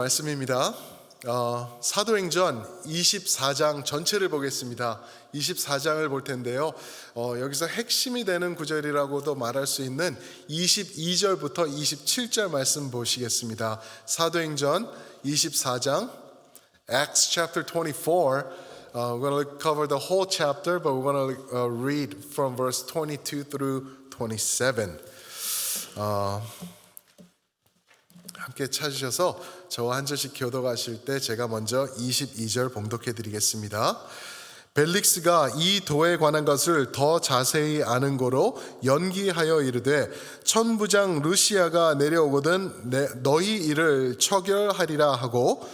말씀입니다. 사도행전 24장 전체를 보겠습니다. 24장을 볼 텐데요. 여기서 핵심이 되는 구절이라고도 말할 수 있는 22절부터 27절 말씀 보시겠습니다. 사도행전 24장, Acts chapter 24. We're going to cover the whole chapter, but we're going to read from verse 22 through 27. 함께 찾으셔서 저와 한 절씩 교독하실 때 제가 먼저 22절 봉독해 드리겠습니다. 벨릭스가 이 도에 관한 것을 더 자세히 아는 고로 연기하여 이르되 천부장 루시아가 내려오거든 너희 일을 처결하리라 하고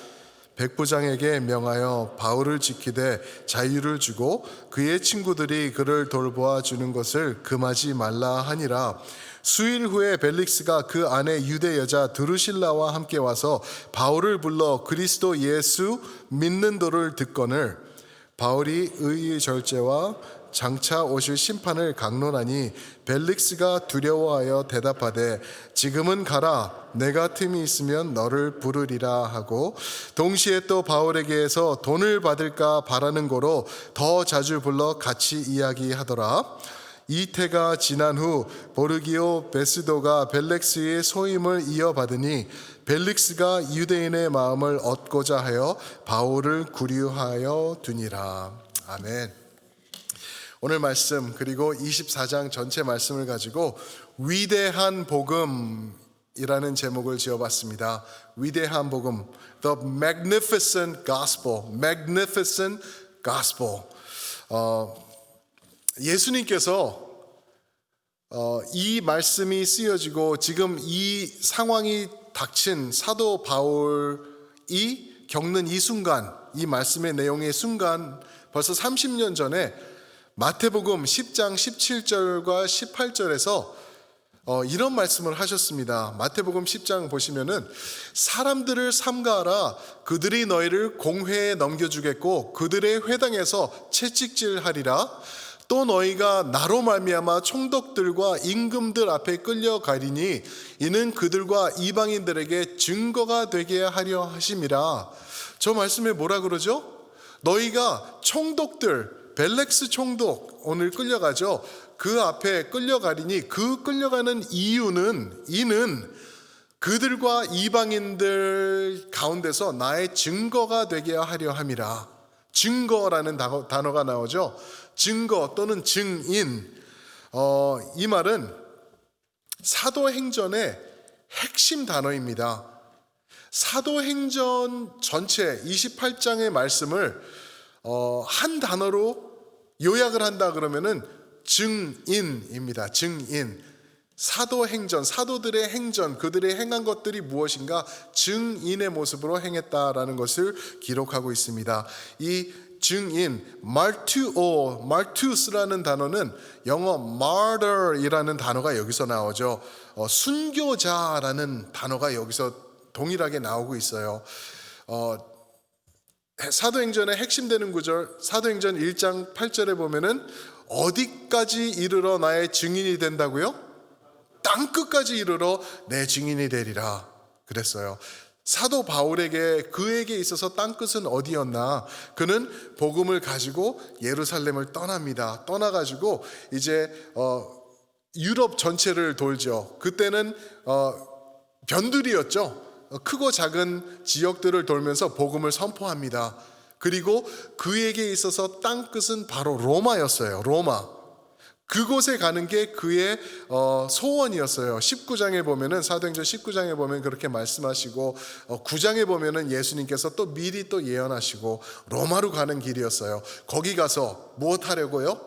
백부장에게 명하여 바울을 지키되 자유를 주고 그의 친구들이 그를 돌보아 주는 것을 금하지 말라 하니라. 수일 후에 벨릭스가 그 아내 유대 여자 드루실라와 함께 와서 바울을 불러 그리스도 예수 믿는 도를 듣거늘 바울이 의의 절제와 장차 오실 심판을 강론하니 벨릭스가 두려워하여 대답하되 지금은 가라 내가 틈이 있으면 너를 부르리라 하고 동시에 또 바울에게서 돈을 받을까 바라는 고로 더 자주 불러 같이 이야기하더라. 이태가 지난 후 보르기오 베스도가 벨릭스의 소임을 이어받으니 벨릭스가 유대인의 마음을 얻고자 하여 바울을 구류하여 두니라. 아멘. 오늘 말씀 그리고 24장 전체 말씀을 가지고 위대한 복음이라는 제목을 지어봤습니다. 위대한 복음, The Magnificent Gospel, Magnificent Gospel. 예수님께서 이 말씀이 쓰여지고 지금 이 상황이 닥친 사도 바울이 겪는 이 순간, 이 말씀의 내용의 순간 벌써 30년 전에 마태복음 10장 17절과 18절에서 이런 말씀을 하셨습니다. 마태복음 10장 보시면은 사람들을 삼가하라 그들이 너희를 공회에 넘겨주겠고 그들의 회당에서 채찍질하리라. 또 너희가 나로 말미암아 총독들과 임금들 앞에 끌려가리니 이는 그들과 이방인들에게 증거가 되게 하려 하심이라. 저 말씀에 뭐라 그러죠? 너희가 총독들, 벨렉스 총독 오늘 끌려가죠. 그 앞에 끌려가리니 그 끌려가는 이는 그들과 이방인들 가운데서 나의 증거가 되게 하려 함이라. 증거라는 단어가 나오죠. 증거 또는 증인. 이 말은 사도행전의 핵심 단어입니다. 사도행전 전체 28장의 말씀을 한 단어로 요약을 한다 그러면은 증인입니다. 증인. 사도행전, 사도들의 행전, 그들의 행한 것들이 무엇인가 증인의 모습으로 행했다라는 것을 기록하고 있습니다. 이 증인, martus라는 단어는 영어 martyr이라는 단어가 여기서 나오죠. 순교자라는 단어가 여기서 동일하게 나오고 있어요. 사도행전의 핵심되는 구절, 사도행전 1장 8절에 보면은 어디까지 이르러 나의 증인이 된다고요? 땅 끝까지 이르러 내 증인이 되리라 그랬어요. 사도 바울에게 그에게 있어서 땅 끝은 어디였나? 그는 복음을 가지고 예루살렘을 떠납니다. 떠나가지고 이제 유럽 전체를 돌죠. 그때는 변두리였죠. 크고 작은 지역들을 돌면서 복음을 선포합니다. 그리고 그에게 있어서 땅 끝은 바로 로마였어요. 로마. 그곳에 가는 게 그의 소원이었어요. 19장에 보면은 사도행전 19장에 보면 그렇게 말씀하시고 9장에 보면은 예수님께서 또 미리 또 예언하시고 로마로 가는 길이었어요. 거기 가서 무엇 하려고요?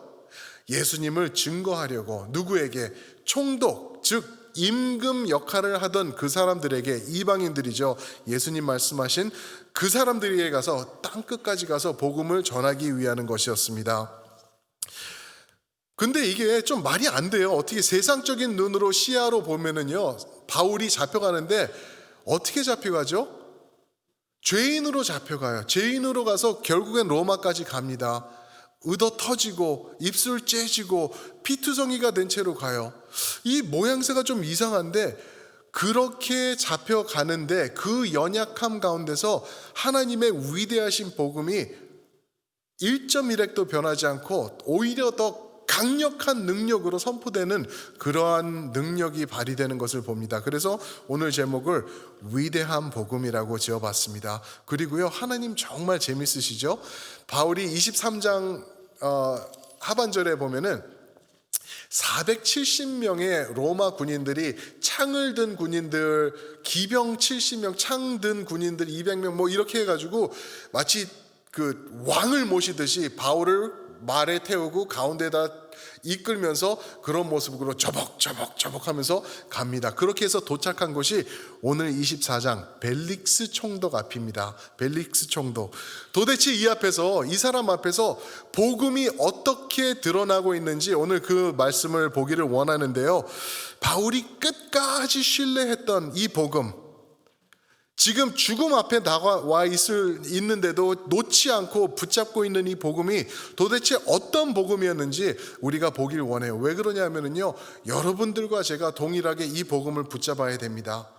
예수님을 증거하려고. 누구에게? 총독, 즉 임금 역할을 하던 그 사람들에게, 이방인들이죠. 예수님 말씀하신 그 사람들에게 가서 땅 끝까지 가서 복음을 전하기 위한 것이었습니다. 근데 이게 좀 말이 안 돼요. 어떻게 세상적인 눈으로 시야로 보면은요, 바울이 잡혀가는데 어떻게 잡혀가죠? 죄인으로 잡혀가요. 죄인으로 가서 결국엔 로마까지 갑니다. 의도 터지고 입술 째지고 피투성이가 된 채로 가요. 이 모양새가 좀 이상한데 그렇게 잡혀가는데 그 연약함 가운데서 하나님의 위대하신 복음이 1.1핵도 변하지 않고 오히려 더 강력한 능력으로 선포되는 그러한 능력이 발휘되는 것을 봅니다. 그래서 오늘 제목을 위대한 복음이라고 지어봤습니다. 그리고요, 하나님 정말 재밌으시죠? 바울이 23장 하반절에 보면은 470명의 로마 군인들이 창을 든 군인들, 기병 70명, 창 든 군인들 200명 뭐 이렇게 해가지고 마치 그 왕을 모시듯이 바울을 말에 태우고 가운데다 이끌면서 그런 모습으로 저벅저벅 하면서 갑니다. 그렇게 해서 도착한 곳이 오늘 24장 벨릭스 총독 앞입니다. 벨릭스 총독. 도대체 이 앞에서, 이 사람 앞에서 복음이 어떻게 드러나고 있는지 오늘 그 말씀을 보기를 원하는데요. 바울이 끝까지 신뢰했던 이 복음, 지금 죽음 앞에 나와 있는데도 놓지 않고 붙잡고 있는 이 복음이 도대체 어떤 복음이었는지 우리가 보길 원해요. 왜 그러냐면요, 여러분들과 제가 동일하게 이 복음을 붙잡아야 됩니다.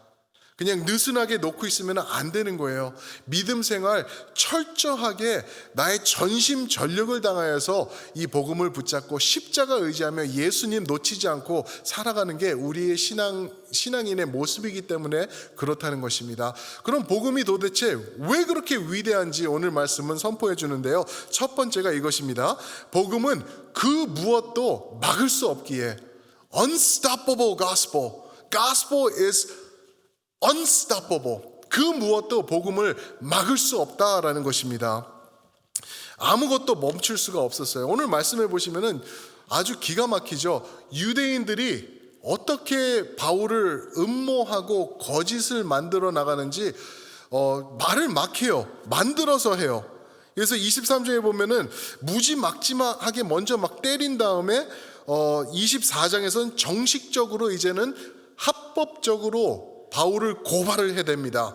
그냥 느슨하게 놓고 있으면 안 되는 거예요. 믿음 생활 철저하게 나의 전심 전력을 다하여서 이 복음을 붙잡고 십자가 의지하며 예수님 놓치지 않고 살아가는 게 우리의 신앙인의 모습이기 때문에 그렇다는 것입니다. 그럼 복음이 도대체 왜 그렇게 위대한지 오늘 말씀은 선포해 주는데요. 첫 번째가 이것입니다. 복음은 그 무엇도 막을 수 없기에 unstoppable gospel. Gospel is unstoppable. 그 무엇도 복음을 막을 수 없다라는 것입니다. 아무것도 멈출 수가 없었어요. 오늘 말씀해 보시면은 아주 기가 막히죠. 유대인들이 어떻게 바울을 음모하고 거짓을 만들어 나가는지 말을 막 해요. 만들어서 해요. 그래서 23장에 보면은 무지막지막하게 먼저 막 때린 다음에 24장에서는 정식적으로 이제는 합법적으로 바울을 고발을 해댑니다.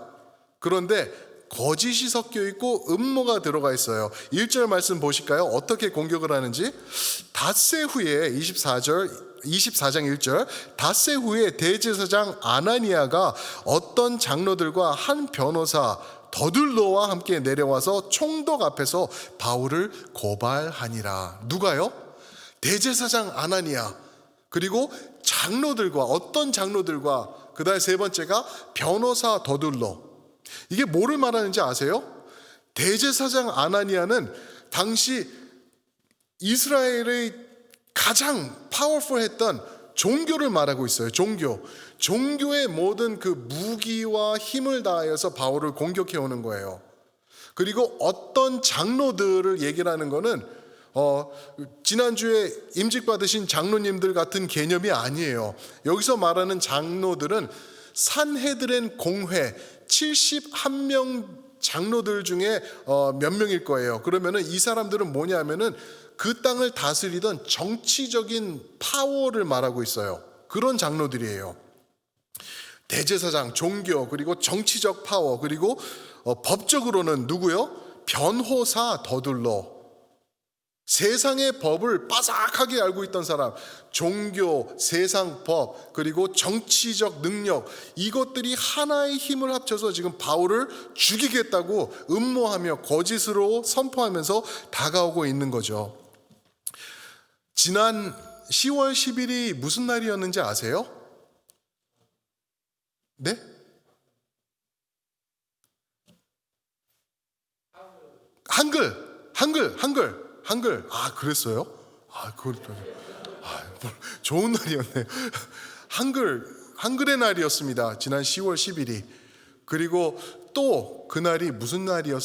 그런데 거짓이 섞여 있고 음모가 들어가 있어요. 1절 말씀 보실까요? 어떻게 공격을 하는지. 닷새 후에 24장 1절, 닷새 후에 대제사장 아나니아가 어떤 장로들과 한 변호사 더둘로와 함께 내려와서 총독 앞에서 바울을 고발하니라. 누가요? 대제사장 아나니아, 그리고 장로들과, 어떤 장로들과, 그 다음에 세 번째가 변호사 더둘로. 이게 뭐를 말하는지 아세요? 대제사장 아나니아는 당시 이스라엘의 가장 파워풀했던 종교를 말하고 있어요. 종교의 모든 그 무기와 힘을 다하여서 바울을 공격해 오는 거예요. 그리고 어떤 장로들을 얘기를 하는 거는 지난주에 임직받으신 장로님들 같은 개념이 아니에요. 여기서 말하는 장로들은 산헤드렌 공회 71명 장로들 중에 몇 명일 거예요. 그러면은 이 사람들은 뭐냐면은 그 땅을 다스리던 정치적인 파워를 말하고 있어요. 그런 장로들이에요. 대제사장, 종교, 그리고 정치적 파워, 그리고 법적으로는 누구요? 변호사 더둘로. 세상의 법을 빠삭하게 알고 있던 사람, 종교, 세상 법, 그리고 정치적 능력, 이것들이 하나의 힘을 합쳐서 지금 바울을 죽이겠다고 음모하며 거짓으로 선포하면서 다가오고 있는 거죠. 지난 10월 10일이 무슨 날이었는지 아세요? 네? 한글. 아, 그랬어요? 아, 좋은 날이었네요. 한글의 날이었습니다. 지난 10월 10일이. 그리고 또 그날이 무슨 날이냐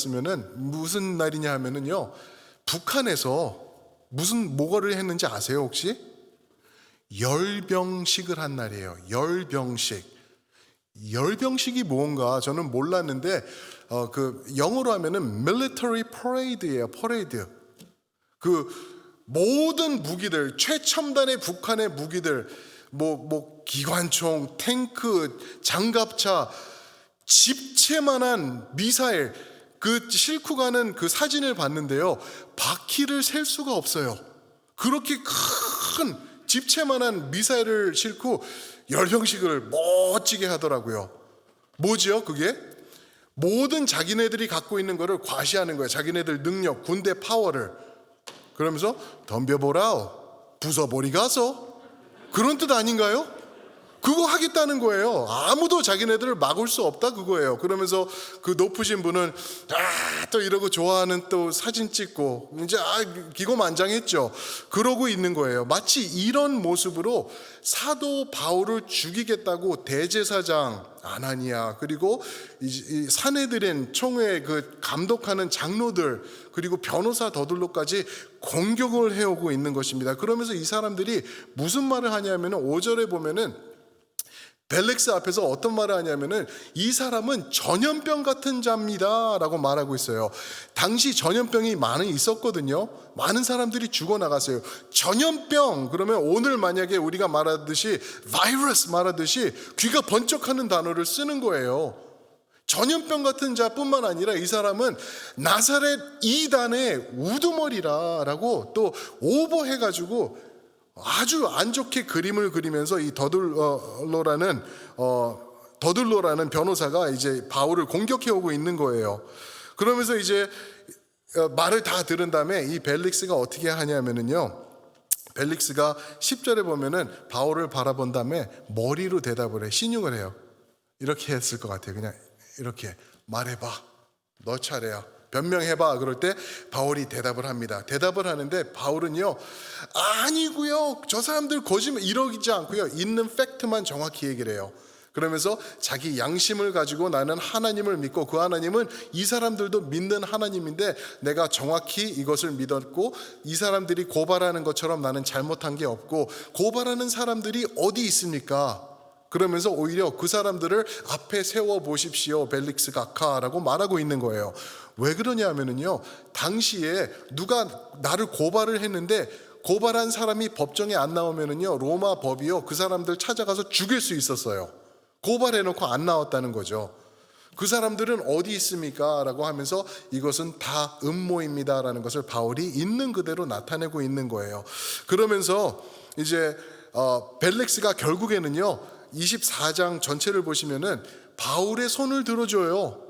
하면은요, 북한에서 뭐를 했는지 아세요, 혹시? 열병식을 한 날이에요. 열병식이 뭔가 저는 몰랐는데, 그 영어로 하면은 military parade예요. 퍼레이드. 그 모든 무기들, 최첨단의 북한의 무기들, 기관총, 탱크, 장갑차, 집채만한 미사일, 그 싣고 가는 그 사진을 봤는데요, 바퀴를 셀 수가 없어요. 그렇게 큰 집채만한 미사일을 싣고 열 형식을 멋지게 하더라고요. 뭐지요 그게? 모든 자기네들이 갖고 있는 거를 과시하는 거예요. 자기네들 능력, 군대 파워를. 그러면서 덤벼보라, 부숴버리 가서, 그런 뜻 아닌가요? 그거 하겠다는 거예요. 아무도 자기네들을 막을 수 없다 그거예요. 그러면서 그 높으신 분은 또 이러고 좋아하는 또 사진 찍고 이제 기고만장했죠. 그러고 있는 거예요. 마치 이런 모습으로 사도 바울을 죽이겠다고 대제사장 아나니아, 그리고 이 사내들인 총회 그 감독하는 장로들, 그리고 변호사 더들로까지 공격을 해오고 있는 것입니다. 그러면서 이 사람들이 무슨 말을 하냐면은 5절에 보면은 벨릭스 앞에서 어떤 말을 하냐면은 이 사람은 전염병 같은 자입니다 라고 말하고 있어요. 당시 전염병이 많이 있었거든요. 많은 사람들이 죽어나갔어요. 전염병 그러면 오늘 만약에 우리가 말하듯이 바이러스 말하듯이 귀가 번쩍하는 단어를 쓰는 거예요. 전염병 같은 자뿐만 아니라 이 사람은 나사렛 이단의 우두머리라라고 또 오버해가지고 아주 안 좋게 그림을 그리면서 이 더들로라는 변호사가 이제 바울을 공격해 오고 있는 거예요. 그러면서 이제 말을 다 들은 다음에 이 벨릭스가 어떻게 하냐면은요, 벨릭스가 10절에 보면은 바울을 바라본 다음에 머리로 대답을 해. 신용을 해요. 이렇게 했을 것 같아요. 그냥 이렇게 말해봐, 너 차례야, 변명해봐. 그럴 때 바울이 대답을 합니다. 대답을 하는데 바울은요, 아니고요, 저 사람들 거짓말, 이러지 않고요, 있는 팩트만 정확히 얘기를 해요. 그러면서 자기 양심을 가지고 나는 하나님을 믿고 그 하나님은 이 사람들도 믿는 하나님인데 내가 정확히 이것을 믿었고 이 사람들이 고발하는 것처럼 나는 잘못한 게 없고 고발하는 사람들이 어디 있습니까? 그러면서 오히려 그 사람들을 앞에 세워보십시오, 벨릭스 각하라고 말하고 있는 거예요. 왜 그러냐면요, 당시에 누가 나를 고발을 했는데 고발한 사람이 법정에 안 나오면은요, 로마 법이요, 그 사람들 찾아가서 죽일 수 있었어요. 고발해놓고 안 나왔다는 거죠. 그 사람들은 어디 있습니까? 라고 하면서 이것은 다 음모입니다 라는 것을 바울이 있는 그대로 나타내고 있는 거예요. 그러면서 이제 벨릭스가 결국에는요, 24장 전체를 보시면은 바울의 손을 들어줘요.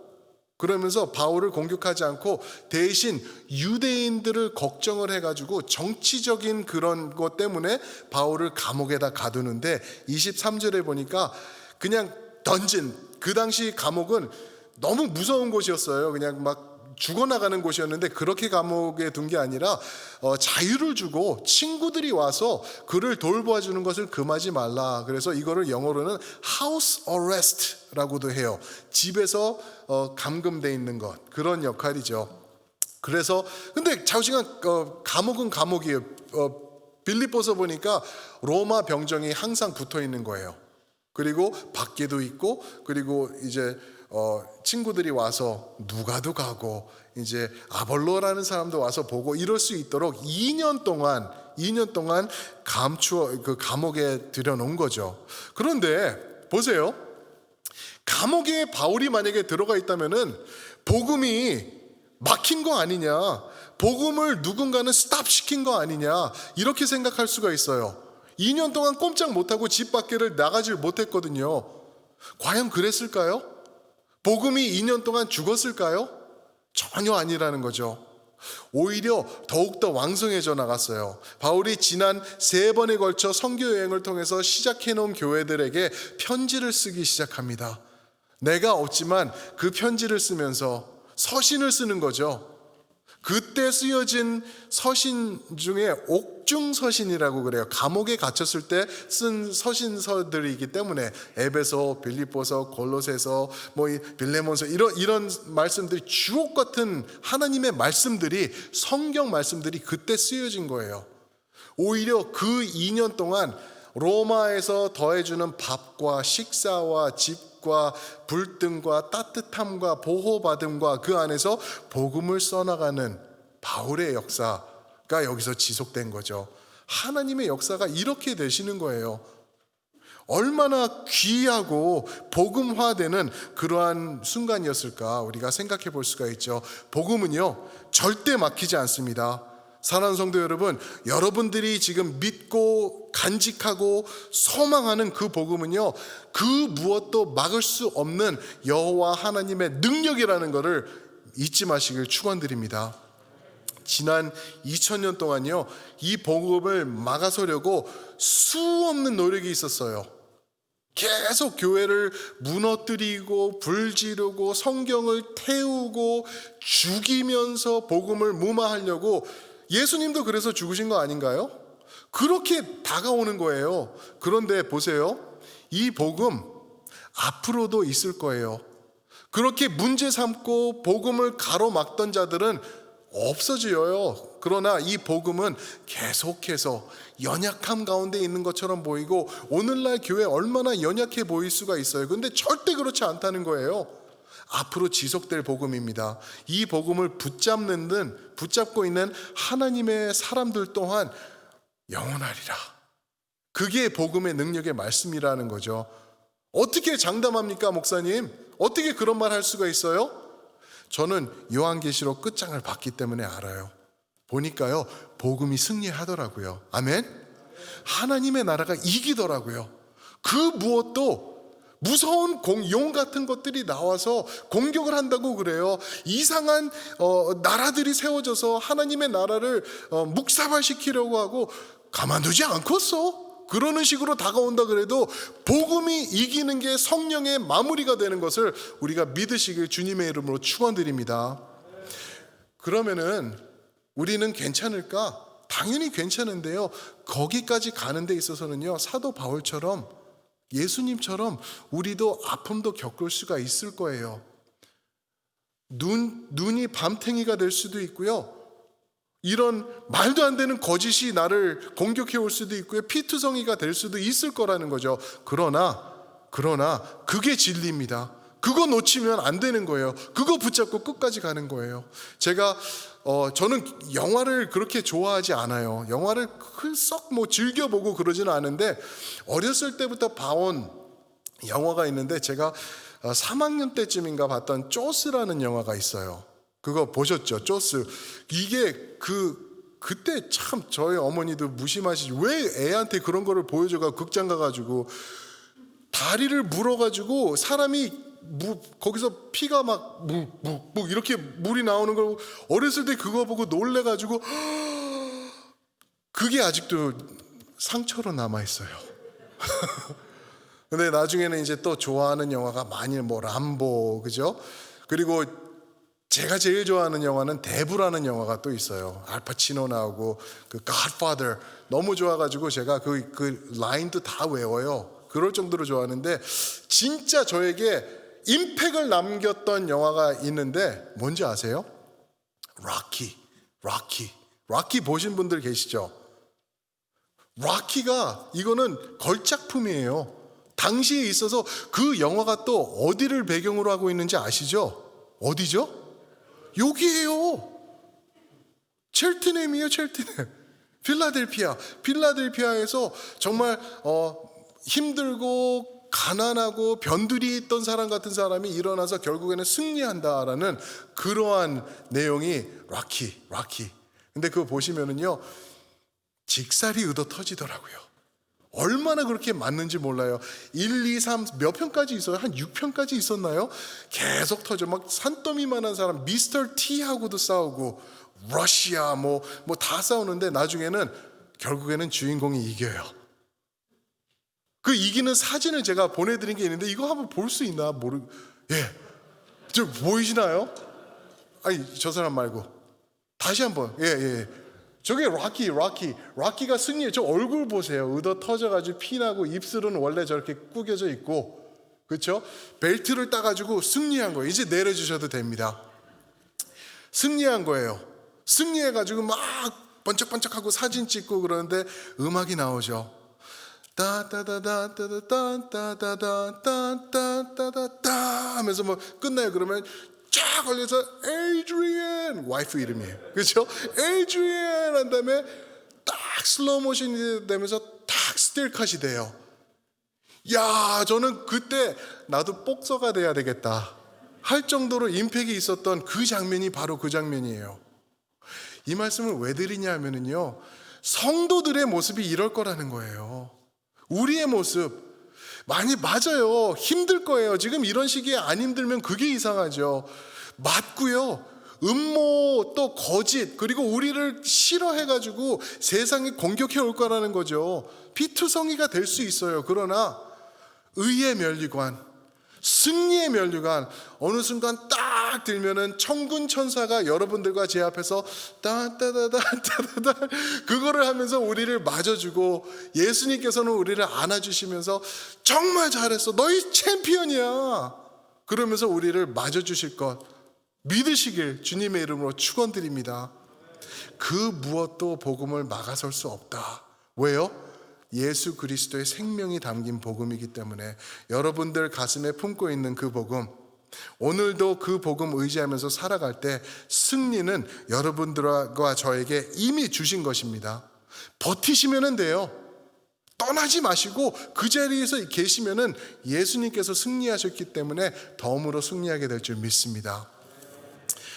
그러면서 바울을 공격하지 않고 대신 유대인들을 걱정을 해가지고 정치적인 그런 것 때문에 바울을 감옥에다 가두는데 23절에 보니까 그냥 던진, 그 당시 감옥은 너무 무서운 곳이었어요. 그냥 막 죽어나가는 곳이었는데 그렇게 감옥에 둔 게 아니라 자유를 주고 친구들이 와서 그를 돌봐주는 것을 금하지 말라. 그래서 이거를 영어로는 house arrest라고도 해요. 집에서 감금돼 있는 것, 그런 역할이죠. 그래서 근데 자우지간 감옥은 감옥이에요. 빌립보서 보니까 로마 병정이 항상 붙어 있는 거예요. 그리고 밖에도 있고, 그리고 이제 친구들이 와서 누가도 가고 이제 아볼로라는 사람도 와서 보고 이럴 수 있도록 2년 동안 그 감옥에 들여놓은 거죠. 그런데 보세요, 감옥에 바울이 만약에 들어가 있다면은 복음이 막힌 거 아니냐, 복음을 누군가는 스탑 시킨 거 아니냐, 이렇게 생각할 수가 있어요. 2년 동안 꼼짝 못하고 집 밖을 나가질 못했거든요. 과연 그랬을까요? 복음이 2년 동안 죽었을까요? 전혀 아니라는 거죠. 오히려 더욱더 왕성해져 나갔어요. 바울이 지난 3번에 걸쳐 선교 여행을 통해서 시작해놓은 교회들에게 편지를 쓰기 시작합니다. 내가 없지만 그 편지를 쓰면서 서신을 쓰는 거죠. 그때 쓰여진 서신 중에 옥중서신이라고 그래요. 감옥에 갇혔을 때 쓴 서신서들이기 때문에 에베소, 빌립보서, 골로새서, 빌레몬서 이런 말씀들이 주옥 같은 하나님의 말씀들이, 성경 말씀들이 그때 쓰여진 거예요. 오히려 그 2년 동안 로마에서 더해주는 밥과 식사와 집과 불등과 따뜻함과 보호받음과 그 안에서 복음을 써나가는 바울의 역사가 여기서 지속된 거죠. 하나님의 역사가 이렇게 되시는 거예요. 얼마나 귀하고 복음화되는 그러한 순간이었을까 우리가 생각해 볼 수가 있죠. 복음은요, 절대 막히지 않습니다. 사랑하는 성도 여러분, 여러분들이 지금 믿고 간직하고 소망하는 그 복음은요, 그 무엇도 막을 수 없는 여호와 하나님의 능력이라는 것을 잊지 마시길 축원드립니다. 지난 2000년 동안요, 이 복음을 막아서려고 수없는 노력이 있었어요. 계속 교회를 무너뜨리고 불지르고 성경을 태우고 죽이면서 복음을 무마하려고, 예수님도 그래서 죽으신 거 아닌가요? 그렇게 다가오는 거예요. 그런데 보세요, 이 복음 앞으로도 있을 거예요. 그렇게 문제 삼고 복음을 가로막던 자들은 없어져요. 그러나 이 복음은 계속해서 연약함 가운데 있는 것처럼 보이고, 오늘날 교회 얼마나 연약해 보일 수가 있어요. 그런데 절대 그렇지 않다는 거예요. 앞으로 지속될 복음입니다. 이 복음을 붙잡고 있는 하나님의 사람들 또한 영원하리라. 그게 복음의 능력의 말씀이라는 거죠. 어떻게 장담합니까, 목사님? 어떻게 그런 말 할 수가 있어요? 저는 요한계시록 끝장을 봤기 때문에 알아요. 보니까요, 복음이 승리하더라고요. 아멘? 하나님의 나라가 이기더라고요. 그 무엇도 무서운 용 같은 것들이 나와서 공격을 한다고 그래요. 이상한 나라들이 세워져서 하나님의 나라를 묵사발시키려고 하고 가만두지 않겠어. 그러는 식으로 다가온다 그래도 복음이 이기는 게 성령의 마무리가 되는 것을 우리가 믿으시길 주님의 이름으로 축원드립니다. 그러면은 우리는 괜찮을까? 당연히 괜찮은데요, 거기까지 가는 데 있어서는요, 사도 바울처럼, 예수님처럼 우리도 아픔도 겪을 수가 있을 거예요. 눈이 밤탱이가 될 수도 있고요, 이런 말도 안 되는 거짓이 나를 공격해 올 수도 있고요, 피투성이가 될 수도 있을 거라는 거죠. 그러나 그게 진리입니다. 그거 놓치면 안 되는 거예요. 그거 붙잡고 끝까지 가는 거예요. 저는 영화를 그렇게 좋아하지 않아요. 영화를 썩 즐겨보고 그러지는 않은데, 어렸을 때부터 봐온 영화가 있는데, 제가 3학년 때쯤인가 봤던 쪼스라는 영화가 있어요. 그거 보셨죠? 쪼스. 이게 그때 참 저희 어머니도 무심하시지, 왜 애한테 그런 거를 보여줘가 극장 가가지고 다리를 물어가지고 사람이 거기서 피가 막 이렇게 물이 나오는 걸 어렸을 때 그거 보고 놀래가지고 그게 아직도 상처로 남아있어요. 근데 나중에는 이제 또 좋아하는 영화가 많이 람보, 그죠? 그리고 제가 제일 좋아하는 영화는 대부라는 영화가 또 있어요. 알파치노 나오고 그 갓파더 너무 좋아가지고 제가 그 라인도 다 외워요. 그럴 정도로 좋아하는데, 진짜 저에게 임팩을 남겼던 영화가 있는데 뭔지 아세요? 락키 보신 분들 계시죠? 락키가 이거는 걸작품이에요. 당시에 있어서 그 영화가 또 어디를 배경으로 하고 있는지 아시죠? 어디죠? 여기에요. 첼트넴이에요. 첼트넴. 필라델피아에서 정말 힘들고 가난하고 변두리 있던 사람 같은 사람이 일어나서 결국에는 승리한다라는 그러한 내용이 락키. 근데 그거 보시면은요, 직살이 의도 터지더라고요. 얼마나 그렇게 맞는지 몰라요. 1, 2, 3 몇 편까지 있어요? 한 6편까지 있었나요? 계속 터져. 막 산더미만한 사람 미스터 T하고도 싸우고, 러시아 뭐 다 싸우는데 나중에는 결국에는 주인공이 이겨요. 그 이기는 사진을 제가 보내드린 게 있는데, 이거 한번 볼 수 있나? 예, 저 보이시나요? 아니, 저 사람 말고 다시 한번. 예. 저게 락키가 승리해. 저 얼굴 보세요. 의도 터져가지고 피나고, 입술은 원래 저렇게 구겨져 있고, 그렇죠? 벨트를 따가지고 승리한 거예요. 이제 내려주셔도 됩니다. 승리한 거예요. 승리해가지고 막 번쩍번쩍하고 사진 찍고 그러는데 음악이 나오죠. 따따다다따따따따따따따따 하면서 끝나요. 그러면 쫙 걸려서 에이드리안, 와이프 이름이에요. 그렇죠? 에이드리안 한 다음에 딱 슬로우 모션이 되면서 딱 스틸컷이 돼요. 야, 저는 그때 나도 복서가 돼야 되겠다 할 정도로 임팩이 있었던 그 장면이 바로 그 장면이에요. 이 말씀을 왜 드리냐 하면은요, 성도들의 모습이 이럴 거라는 거예요. 우리의 모습 많이 맞아요. 힘들 거예요. 지금 이런 시기에 안 힘들면 그게 이상하죠. 맞고요. 음모 또 거짓 그리고 우리를 싫어해가지고 세상에 공격해 올 거라는 거죠. 피투성이가 될 수 있어요. 그러나 의의 면류관, 승리의 면류관, 어느 순간 딱 들면은 천군 천사가 여러분들과 제 앞에서 따따다다따다다 그거를 하면서 우리를 맞아주고, 예수님께서는 우리를 안아주시면서 정말 잘했어, 너희 챔피언이야 그러면서 우리를 맞아주실 것 믿으시길 주님의 이름으로 축원드립니다. 그 무엇도 복음을 막아설 수 없다. 왜요? 예수 그리스도의 생명이 담긴 복음이기 때문에. 여러분들 가슴에 품고 있는 그 복음, 오늘도 그 복음 의지하면서 살아갈 때 승리는 여러분들과 저에게 이미 주신 것입니다. 버티시면 돼요. 떠나지 마시고 그 자리에서 계시면은 예수님께서 승리하셨기 때문에 덤으로 승리하게 될 줄 믿습니다.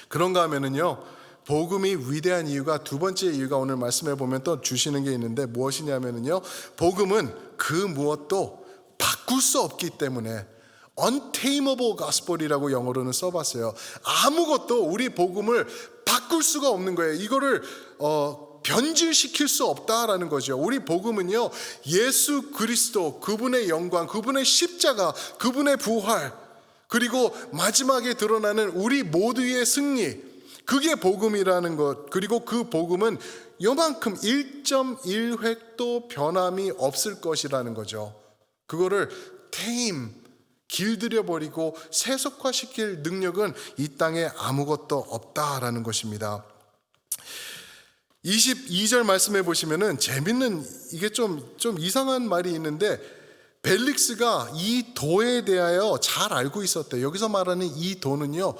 그런가 하면은요, 복음이 위대한 이유가, 두 번째 이유가 오늘 말씀해 보면 또 주시는 게 있는데 무엇이냐면요, 복음은 그 무엇도 바꿀 수 없기 때문에 untamable gospel이라고 영어로는 써봤어요. 아무것도 우리 복음을 바꿀 수가 없는 거예요. 이거를 변질시킬 수 없다라는 거죠. 우리 복음은요, 예수 그리스도, 그분의 영광, 그분의 십자가, 그분의 부활, 그리고 마지막에 드러나는 우리 모두의 승리, 그게 복음이라는 것. 그리고 그 복음은 요만큼 1.1획도 변함이 없을 것이라는 거죠. 그거를 길들여 버리고 세속화시킬 능력은 이 땅에 아무것도 없다라는 것입니다. 22절 말씀해 보시면은 재밌는, 이게 좀 이상한 말이 있는데, 벨릭스가 이 도에 대하여 잘 알고 있었대요. 여기서 말하는 이 도는요,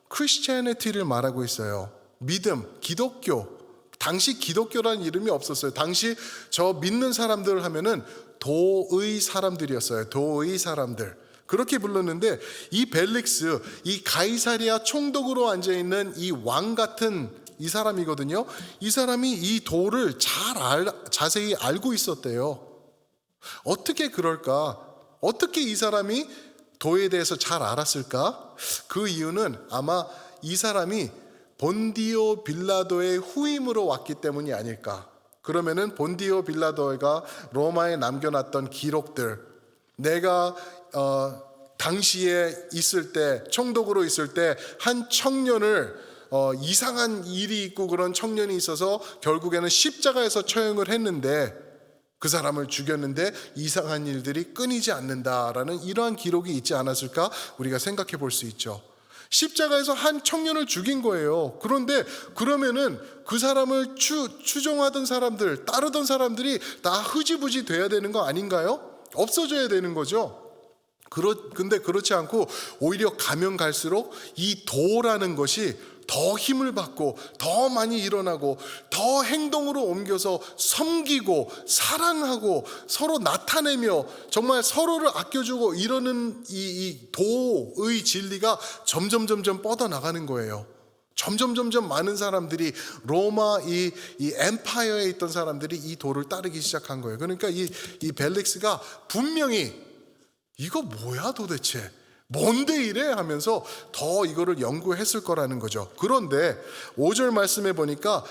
크리스티애니티를 말하고 있어요. 믿음, 기독교. 당시 기독교라는 이름이 없었어요. 당시 저 믿는 사람들 하면은 도의 사람들이었어요. 도의 사람들. 그렇게 불렀는데, 이 벨릭스, 이 가이사리아 총독으로 앉아있는 이 왕 같은 이 사람이거든요. 이 사람이 이 도를 자세히 알고 있었대요. 어떻게 그럴까? 어떻게 이 사람이 도에 대해서 잘 알았을까? 그 이유는 아마 이 사람이 본디오 빌라도의 후임으로 왔기 때문이 아닐까. 그러면은 본디오 빌라도가 로마에 남겨놨던 기록들, 내가 당시에 있을 때, 총독으로 있을 때 한 청년을 이상한 일이 있고 그런 청년이 있어서 결국에는 십자가에서 처형을 했는데, 그 사람을 죽였는데 이상한 일들이 끊이지 않는다라는 이러한 기록이 있지 않았을까 우리가 생각해 볼 수 있죠. 십자가에서 한 청년을 죽인 거예요. 그런데 그러면은 그 사람을 추종하던 사람들, 따르던 사람들이 다 흐지부지 돼야 되는 거 아닌가요? 없어져야 되는 거죠. 근데 그렇지 않고 오히려 가면 갈수록 이 도라는 것이 더 힘을 받고 더 많이 일어나고 더 행동으로 옮겨서 섬기고 사랑하고 서로 나타내며 정말 서로를 아껴주고 이러는 이 도의 진리가 점점 뻗어나가는 거예요. 점점 많은 사람들이, 로마 이 엠파이어에 있던 사람들이 이 도를 따르기 시작한 거예요. 그러니까 이 벨릭스가 분명히 이거 뭐야 도대체, 뭔데 이래 하면서 더 이거를 연구했을 거라는 거죠. 그런데 5절 말씀해 보니까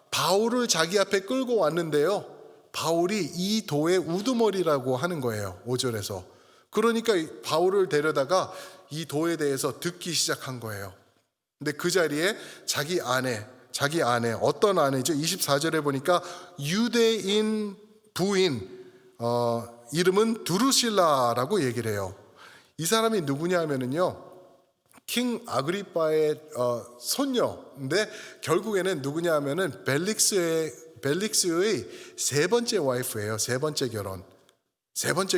바울을 자기 앞에 끌고 왔는데요, 바울이 이 도의 우두머리라고 하는 거예요. 5절에서. 그러니까 바울을 데려다가 이 도에 대해서 듣기 시작한 거예요. 근데 그 자리에 자기 아내 어떤 아내죠? 24절에 보니까 유대인 부인, 이름은 두루실라라고 얘기를 해요. 이 사람이 누구냐 하면은요, 킹 아그리빠의 손녀인데 결국에는 누구냐 하면은 벨릭스의 세 번째 와이프예요. 세 번째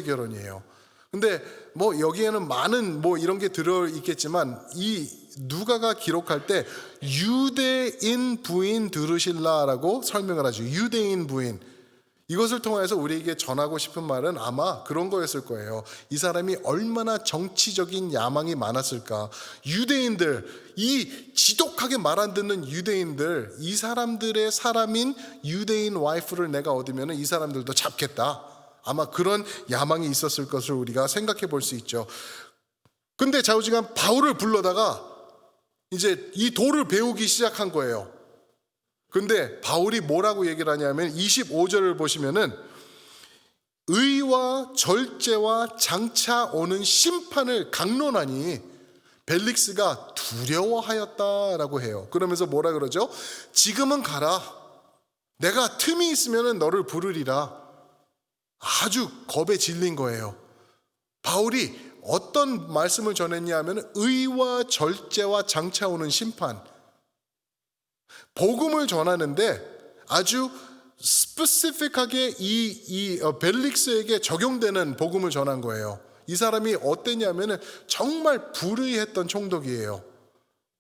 결혼이에요. 근데 뭐 여기에는 많은 뭐 이런 게 들어 있겠지만, 이 누가가 기록할 때 유대인 부인 드루실라라고 설명을 하죠. 유대인 부인. 이것을 통해서 우리에게 전하고 싶은 말은 아마 그런 거였을 거예요. 이 사람이 얼마나 정치적인 야망이 많았을까. 유대인들, 이 지독하게 말 안 듣는 유대인들, 이 사람들의 사람인 유대인 와이프를 내가 얻으면 이 사람들도 잡겠다. 아마 그런 야망이 있었을 것을 우리가 생각해 볼 수 있죠. 근데 좌우지간 바울을 불러다가 이제 이 도를 배우기 시작한 거예요. 근데 바울이 뭐라고 얘기를 하냐면 25절을 보시면은 의와 절제와 장차 오는 심판을 강론하니 벨릭스가 두려워하였다라고 해요. 그러면서 뭐라 그러죠? 지금은 가라. 내가 틈이 있으면 너를 부르리라. 아주 겁에 질린 거예요. 바울이 어떤 말씀을 전했냐 하면 의와 절제와 장차 오는 심판, 복음을 전하는데 아주 스페시픽하게 이 벨릭스에게 적용되는 복음을 전한 거예요. 이 사람이 어땠냐면 정말 불의했던 총독이에요.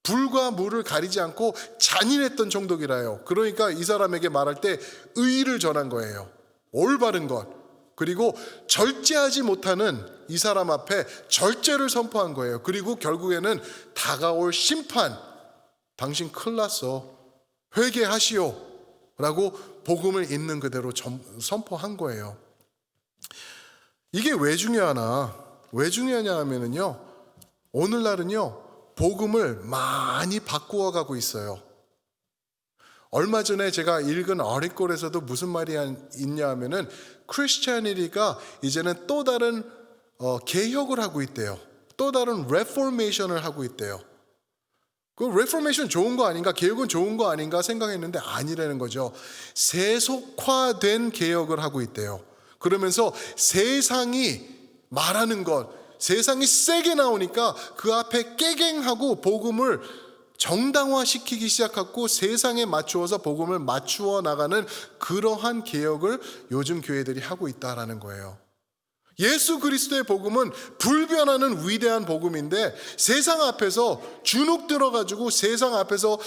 불과 물을 가리지 않고 잔인했던 총독이라요. 그러니까 이 사람에게 말할 때 의를 전한 거예요. 올바른 것. 그리고 절제하지 못하는 이 사람 앞에 절제를 선포한 거예요. 그리고 결국에는 다가올 심판, 당신 큰일 났어, 회개하시오 라고 복음을 있는 그대로 선포한 거예요. 이게 왜 중요하냐 하면은요, 오늘날은요 복음을 많이 바꾸어 가고 있어요. 얼마 전에 제가 읽은 아리꼴에서도 무슨 말이 있냐 하면은 크리스찬리티가 이제는 또 다른 개혁을 하고 있대요. 또 다른 레포메이션을 하고 있대요. 그 레포메이션 좋은 거 아닌가, 개혁은 좋은 거 아닌가 생각했는데 아니라는 거죠. 세속화된 개혁을 하고 있대요. 그러면서 세상이 말하는 것, 세상이 세게 나오니까 그 앞에 깨갱하고 복음을 정당화시키기 시작하고 세상에 맞추어서 복음을 맞추어 나가는 그러한 개혁을 요즘 교회들이 하고 있다라는 거예요. 예수 그리스도의 복음은 불변하는 위대한 복음인데 세상 앞에서 주눅 들어가지고 세상 앞에서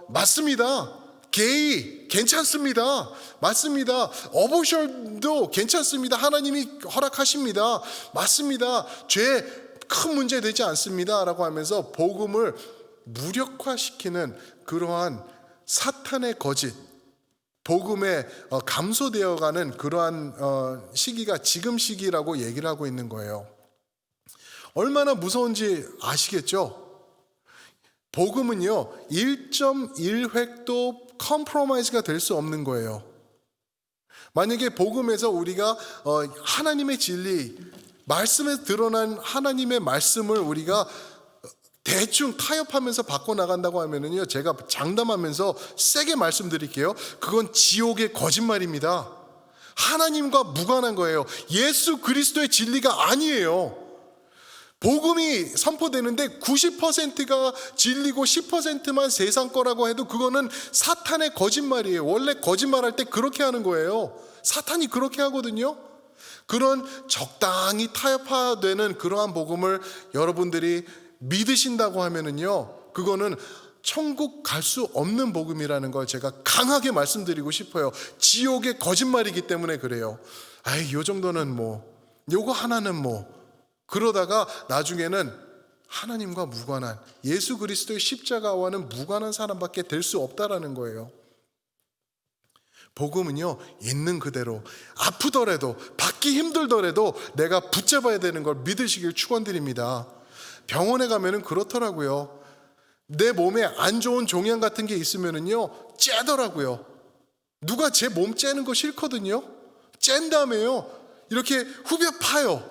맞습니다. 게이 괜찮습니다. 맞습니다. 어보션도 괜찮습니다. 하나님이 허락하십니다. 맞습니다. 죄 큰 문제 되지 않습니다. 라고 하면서 복음을 무력화시키는 그러한 사탄의 거짓, 복음에 감소되어가는 그러한 시기가 지금 시기라고 얘기를 하고 있는 거예요. 얼마나 무서운지 아시겠죠? 복음은요 1.1획도 컴프로마이즈가 될 수 없는 거예요. 만약에 복음에서 우리가 하나님의 진리, 말씀에 드러난 하나님의 말씀을 우리가 대충 타협하면서 바꿔나간다고 하면은요, 제가 장담하면서 세게 말씀드릴게요. 그건 지옥의 거짓말입니다. 하나님과 무관한 거예요. 예수 그리스도의 진리가 아니에요. 복음이 선포되는데 90%가 진리고 10%만 세상 거라고 해도 그거는 사탄의 거짓말이에요. 원래 거짓말할 때 그렇게 하는 거예요. 사탄이 그렇게 하거든요. 그런 적당히 타협화되는 그러한 복음을 여러분들이 믿으신다고 하면은요, 그거는 천국 갈 수 없는 복음이라는 걸 제가 강하게 말씀드리고 싶어요. 지옥의 거짓말이기 때문에 그래요. 아이, 요 정도는 요거 하나는 그러다가 나중에는 하나님과 무관한, 예수 그리스도의 십자가와는 무관한 사람밖에 될 수 없다라는 거예요. 복음은요 있는 그대로, 아프더라도 받기 힘들더라도 내가 붙잡아야 되는 걸 믿으시길 축원드립니다. 병원에 가면은 그렇더라고요. 내 몸에 안 좋은 종양 같은 게 있으면은요 째더라고요. 누가 제 몸 째는 거 싫거든요. 짠 다음에요 이렇게 후벼 파요.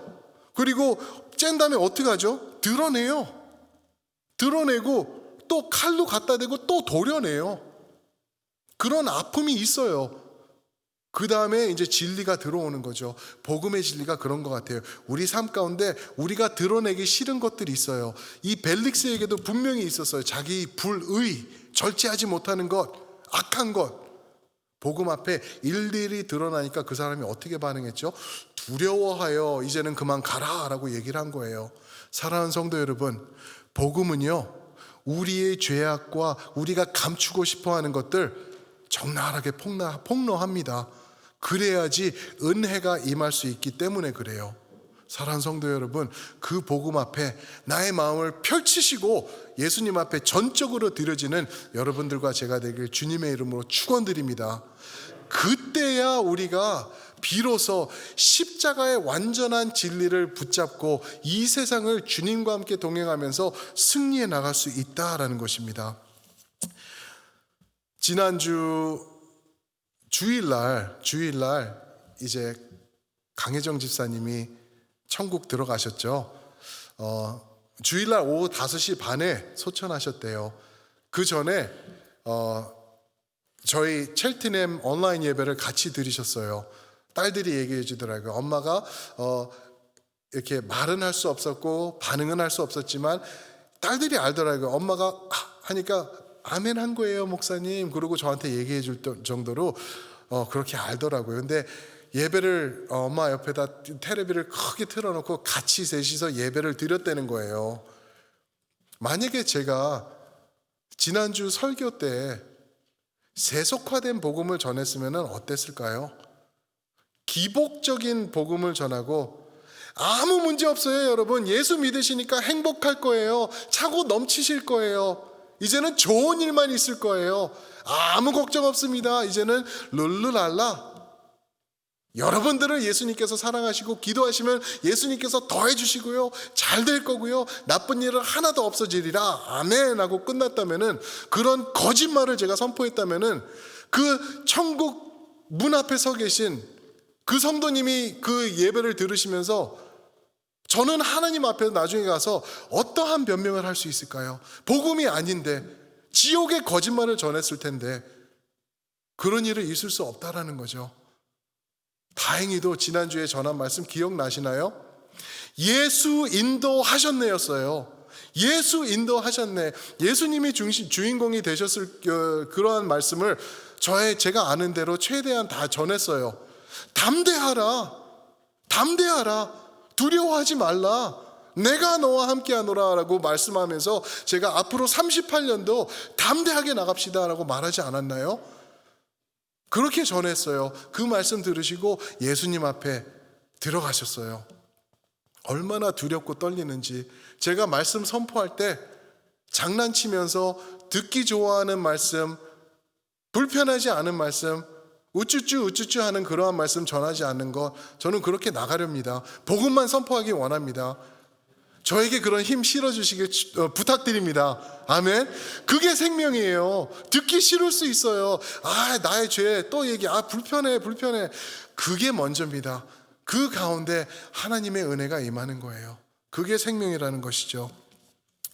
그리고 짠 다음에 어떻게 하죠? 드러내요. 드러내고 또 칼로 갖다 대고 또 도려내요. 그런 아픔이 있어요. 그 다음에 이제 진리가 들어오는 거죠. 복음의 진리가 그런 것 같아요. 우리 삶 가운데 우리가 드러내기 싫은 것들이 있어요. 이 벨릭스에게도 분명히 있었어요. 자기 불의, 절제하지 못하는 것, 악한 것. 복음 앞에 일일이 드러나니까 그 사람이 어떻게 반응했죠? 두려워하여 이제는 그만 가라 라고 얘기를 한 거예요. 사랑하는 성도 여러분, 복음은요 우리의 죄악과 우리가 감추고 싶어하는 것들 적나라하게 폭로합니다. 그래야지 은혜가 임할 수 있기 때문에 그래요. 사랑하는 성도 여러분, 그 복음 앞에 나의 마음을 펼치시고 예수님 앞에 전적으로 드려지는 여러분들과 제가 되길 주님의 이름으로 축원드립니다. 그때야 우리가 비로소 십자가의 완전한 진리를 붙잡고 이 세상을 주님과 함께 동행하면서 승리해 나갈 수 있다라는 것입니다. 지난주 주일날 이제 강혜정 집사님이 천국 들어가셨죠. 주일날 오후 5시 반에 소천하셨대요. 그 전에 저희 첼트넴 온라인 예배를 같이 드리셨어요. 딸들이 얘기해 주더라고요. 엄마가 이렇게 말은 할 수 없었고 반응은 할 수 없었지만 딸들이 알더라고요. 엄마가 하니까 아멘 한 거예요, 목사님. 그러고 저한테 얘기해 줄 정도로 그렇게 알더라고요. 근데 예배를 엄마 옆에다 테레비를 크게 틀어놓고 같이 셋이서 예배를 드렸다는 거예요. 만약에 제가 지난주 설교 때 세속화된 복음을 전했으면 어땠을까요? 기복적인 복음을 전하고 아무 문제 없어요, 여러분. 예수 믿으시니까 행복할 거예요. 차고 넘치실 거예요. 이제는 좋은 일만 있을 거예요. 아무 걱정 없습니다. 이제는 룰루랄라. 여러분들을 예수님께서 사랑하시고 기도하시면 예수님께서 더해주시고요, 잘 될 거고요, 나쁜 일은 하나도 없어지리라, 아멘 하고 끝났다면은, 그런 거짓말을 제가 선포했다면은 그 천국 문 앞에 서 계신 그 성도님이 그 예배를 들으시면서 저는 하나님 앞에 나중에 가서 어떠한 변명을 할 수 있을까요? 복음이 아닌데, 지옥의 거짓말을 전했을 텐데 그런 일은 있을 수 없다라는 거죠. 다행히도 지난주에 전한 말씀 기억나시나요? 예수 인도하셨네였어요. 예수 인도하셨네. 예수님이 주인공이 되셨을 그러한 말씀을 제가 아는 대로 최대한 다 전했어요. 담대하라. 두려워하지 말라. 내가 너와 함께하노라 라고 말씀하면서 제가 앞으로 38년도 담대하게 나갑시다 라고 말하지 않았나요? 그렇게 전했어요. 그 말씀 들으시고 예수님 앞에 들어가셨어요. 얼마나 두렵고 떨리는지. 제가 말씀 선포할 때 장난치면서 듣기 좋아하는 말씀, 불편하지 않은 말씀, 우쭈쭈 하는 그러한 말씀 전하지 않는 것, 저는 그렇게 나가렵니다. 복음만 선포하기 원합니다. 저에게 그런 힘 실어주시길 부탁드립니다. 아멘. 그게 생명이에요. 듣기 싫을 수 있어요. 나의 죄 또 얘기, 불편해. 그게 먼저입니다. 그 가운데 하나님의 은혜가 임하는 거예요. 그게 생명이라는 것이죠.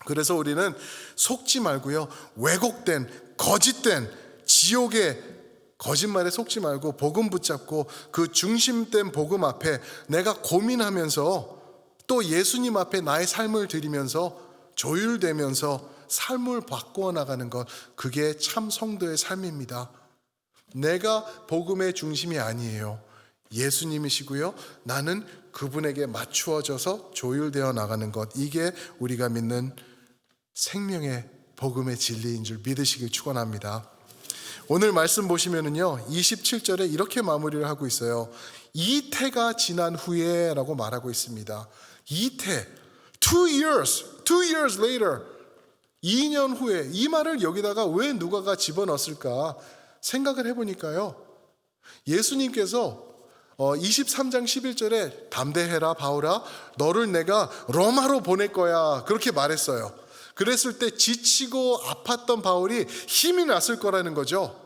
그래서 우리는 속지 말고요, 왜곡된 거짓된 지옥의 거짓말에 속지 말고 복음 붙잡고 그 중심된 복음 앞에 내가 고민하면서 또 예수님 앞에 나의 삶을 드리면서 조율되면서 삶을 바꾸어 나가는 것, 그게 참 성도의 삶입니다. 내가 복음의 중심이 아니에요. 예수님이시고요, 나는 그분에게 맞추어져서 조율되어 나가는 것, 이게 우리가 믿는 생명의 복음의 진리인 줄 믿으시길 축원합니다. 오늘 말씀 보시면은요, 27절에 이렇게 마무리를 하고 있어요. 이태가 지난 후에 라고 말하고 있습니다. 이태, 2 years later, 2년 후에. 이 말을 여기다가 왜 누가가 집어넣었을까 생각을 해보니까요, 예수님께서 23장 11절에 담대해라 바울아, 너를 내가 로마로 보낼 거야, 그렇게 말했어요. 그랬을 때 지치고 아팠던 바울이 힘이 났을 거라는 거죠.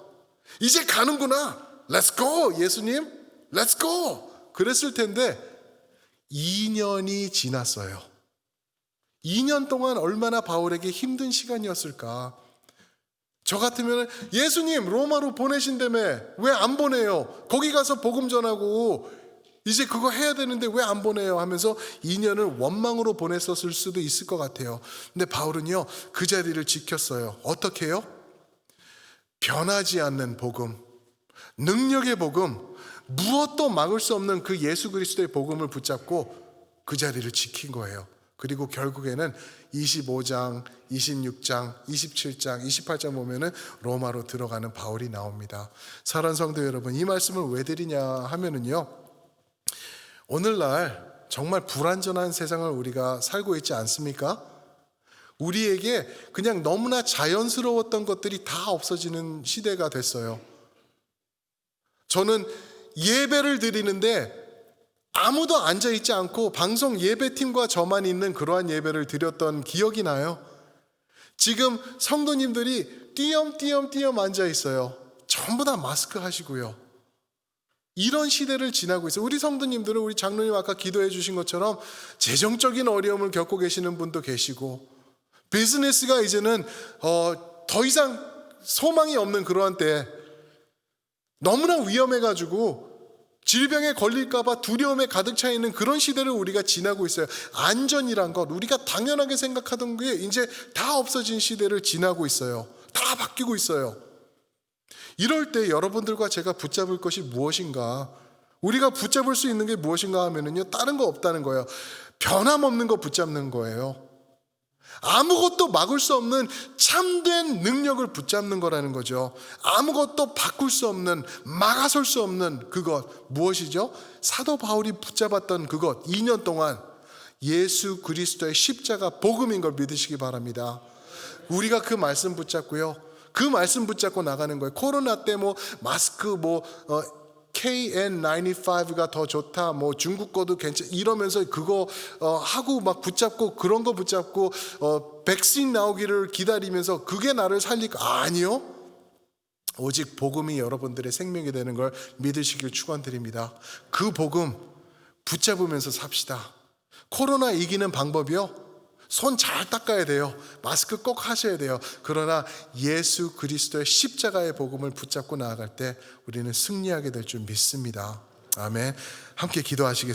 이제 가는구나, Let's go 예수님, Let's go. 그랬을 텐데 2년이 지났어요. 2년 동안 얼마나 바울에게 힘든 시간이었을까. 저 같으면 예수님 로마로 보내신다며 왜 안 보내요? 거기 가서 복음 전하고 이제 그거 해야 되는데 왜 안 보내요? 하면서 2년을 원망으로 보냈었을 수도 있을 것 같아요. 근데 바울은요, 그 자리를 지켰어요. 어떻게 해요? 변하지 않는 복음, 능력의 복음, 무엇도 막을 수 없는 그 예수 그리스도의 복음을 붙잡고 그 자리를 지킨 거예요. 그리고 결국에는 25장, 26장, 27장, 28장 보면은 로마로 들어가는 바울이 나옵니다. 사랑하는 성도 여러분, 이 말씀을 왜 드리냐 하면은요, 오늘날 정말 불완전한 세상을 우리가 살고 있지 않습니까? 우리에게 그냥 너무나 자연스러웠던 것들이 다 없어지는 시대가 됐어요. 저는 예배를 드리는데 아무도 앉아있지 않고 방송 예배팀과 저만 있는 그러한 예배를 드렸던 기억이 나요. 지금 성도님들이 띄엄띄엄 앉아있어요. 전부 다 마스크 하시고요. 이런 시대를 지나고 있어요. 우리 성도님들은, 우리 장로님 아까 기도해 주신 것처럼 재정적인 어려움을 겪고 계시는 분도 계시고, 비즈니스가 이제는 더 이상 소망이 없는 그러한 때, 너무나 위험해가지고 질병에 걸릴까봐 두려움에 가득 차 있는 그런 시대를 우리가 지나고 있어요. 안전이란 것, 우리가 당연하게 생각하던 게 이제 다 없어진 시대를 지나고 있어요. 다 바뀌고 있어요. 이럴 때 여러분들과 제가 붙잡을 것이 무엇인가? 우리가 붙잡을 수 있는 게 무엇인가 하면은요, 다른 거 없다는 거예요. 변함없는 거 붙잡는 거예요. 아무것도 막을 수 없는 참된 능력을 붙잡는 거라는 거죠. 아무것도 바꿀 수 없는, 막아설 수 없는 그것, 무엇이죠? 사도 바울이 붙잡았던 그것, 2년 동안 예수 그리스도의 십자가 복음인 걸 믿으시기 바랍니다. 우리가 그 말씀 붙잡고요, 그 말씀 붙잡고 나가는 거예요. 코로나 때 마스크 KN95가 더 좋다, 중국 거도 괜찮, 이러면서 그거 하고 막 붙잡고, 그런 거 붙잡고 백신 나오기를 기다리면서 그게 나를 살릴까? 아니요. 오직 복음이 여러분들의 생명이 되는 걸 믿으시길 축원드립니다. 그 복음 붙잡으면서 삽시다. 코로나 이기는 방법이요, 손 잘 닦아야 돼요. 마스크 꼭 하셔야 돼요. 그러나 예수 그리스도의 십자가의 복음을 붙잡고 나아갈 때 우리는 승리하게 될 줄 믿습니다. 아멘. 함께 기도하시겠습니다.